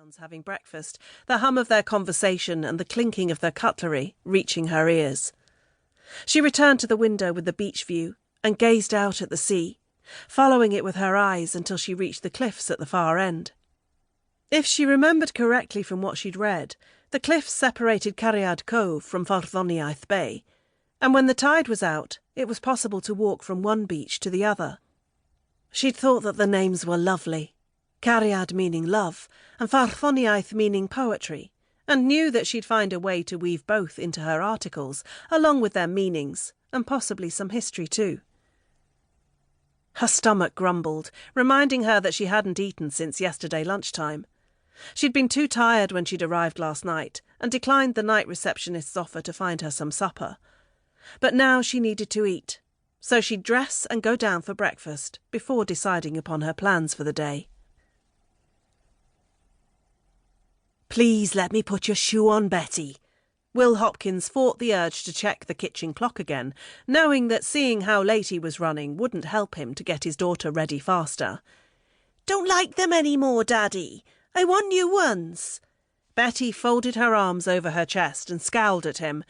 sounds having breakfast, the hum of their conversation and the clinking of their cutlery reaching her ears. She returned to the window with the beach view and gazed out at the sea, following it with her eyes until she reached the cliffs at the far end. If she remembered correctly from what she'd read, the cliffs separated Cariad Cove from Farddoniaeth Bay, and when the tide was out, it was possible to walk from one beach to the other. She'd thought that the names were lovely, Cariad meaning love, and Farddoniaeth meaning poetry, and knew that she'd find a way to weave both into her articles, along with their meanings, and possibly some history too. Her stomach grumbled, reminding her that she hadn't eaten since yesterday lunchtime. She'd been too tired when she'd arrived last night, and declined the night receptionist's offer to find her some supper. But now she needed to eat, so she'd dress and go down for breakfast before deciding upon her plans for the day. "Please let me put your shoe on, Beti." Will Hopkins fought the urge to check the kitchen clock again, knowing that seeing how late he was running wouldn't help him to get his daughter ready faster. "Don't like them any more, Daddy. I want new ones." Beti folded her arms over her chest and scowled at him.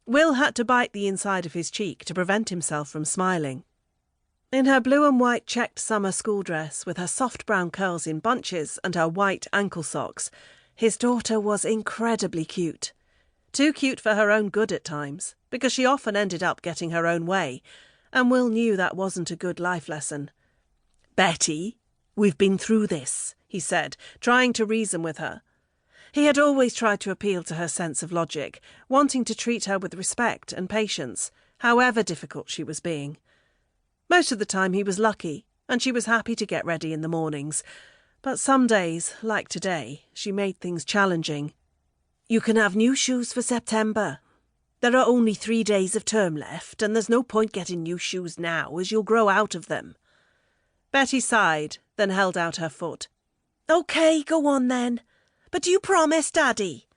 Will had to bite the inside of his cheek to prevent himself from smiling. In her blue and white checked summer school dress, with her soft brown curls in bunches and her white ankle socks, his daughter was incredibly cute. Too cute for her own good at times, because she often ended up getting her own way, and Will knew that wasn't a good life lesson. "Beti, we've been through this," he said, trying to reason with her. He had always tried to appeal to her sense of logic, wanting to treat her with respect and patience, however difficult she was being. Most of the time he was lucky, and she was happy to get ready in the mornings, but some days, like today, she made things challenging. "You can have new shoes for September. There are only 3 days of term left, and there's no point getting new shoes now, as you'll grow out of them." Beti sighed, then held out her foot. "OK, go on then. But do you promise, Daddy?"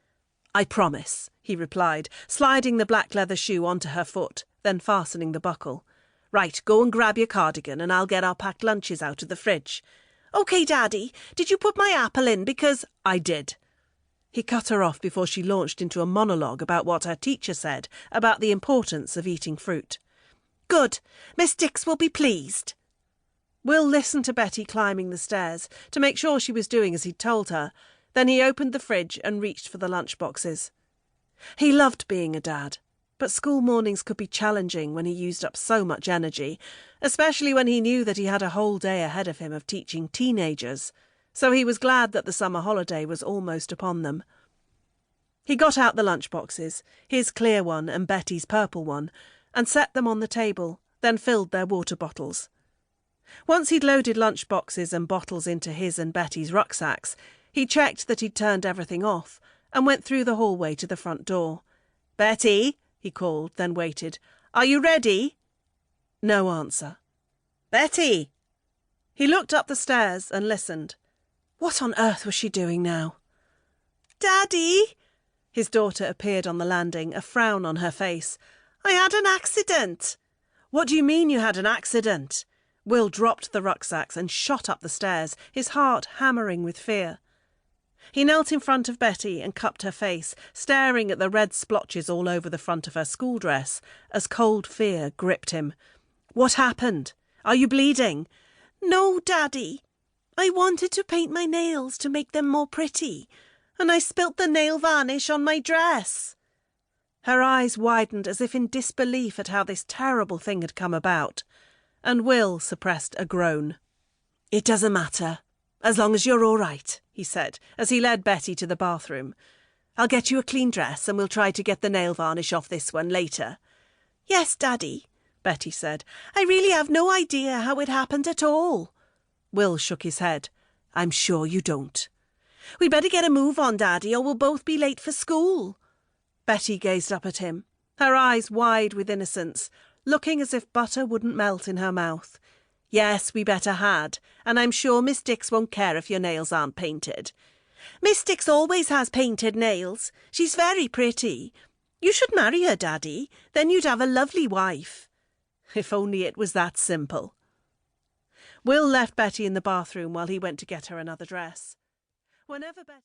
"I promise," he replied, sliding the black leather shoe onto her foot, then fastening the buckle. "Right, go and grab your cardigan, and I'll get our packed lunches out of the fridge." "OK, Daddy. Did you put my apple in because—" "I did." He cut her off before she launched into a monologue about what her teacher said about the importance of eating fruit. "Good. Miss Dix will be pleased." Will listened to Beti climbing the stairs to make sure she was doing as he'd told her. Then he opened the fridge and reached for the lunchboxes. He loved being a dad, but school mornings could be challenging when he used up so much energy, especially when he knew that he had a whole day ahead of him of teaching teenagers. So he was glad that the summer holiday was almost upon them. He got out the lunchboxes, his clear one and Beti's purple one, and set them on the table, then filled their water bottles. Once he'd loaded lunchboxes and bottles into his and Beti's rucksacks, he checked that he'd turned everything off and went through the hallway to the front door. "Beti," he called, then waited. "Are you ready?" No answer. "Beti!" He looked up the stairs and listened. What on earth was she doing now? "Daddy!" His daughter appeared on the landing, a frown on her face. "I had an accident." "What do you mean you had an accident?" Will dropped the rucksacks and shot up the stairs, his heart hammering with fear. He knelt in front of Beti and cupped her face, staring at the red splotches all over the front of her school dress, as cold fear gripped him. "What happened? Are you bleeding?" "No, Daddy. I wanted to paint my nails to make them more pretty, and I spilt the nail varnish on my dress." Her eyes widened as if in disbelief at how this terrible thing had come about, and Will suppressed a groan. "It doesn't matter, as long as you're all right," he said, as he led Beti to the bathroom. "I'll get you a clean dress, and we'll try to get the nail varnish off this one later." "Yes, Daddy," Beti said. "I really have no idea how it happened at all." Will shook his head. "I'm sure you don't." "We'd better get a move on, Daddy, or we'll both be late for school." Beti gazed up at him, her eyes wide with innocence, looking as if butter wouldn't melt in her mouth. "Yes, we better had, and I'm sure Miss Dix won't care if your nails aren't painted." "Miss Dix always has painted nails. She's very pretty. You should marry her, Daddy. Then you'd have a lovely wife." If only it was that simple. Will left Beti in the bathroom while he went to get her another dress. Whenever Beti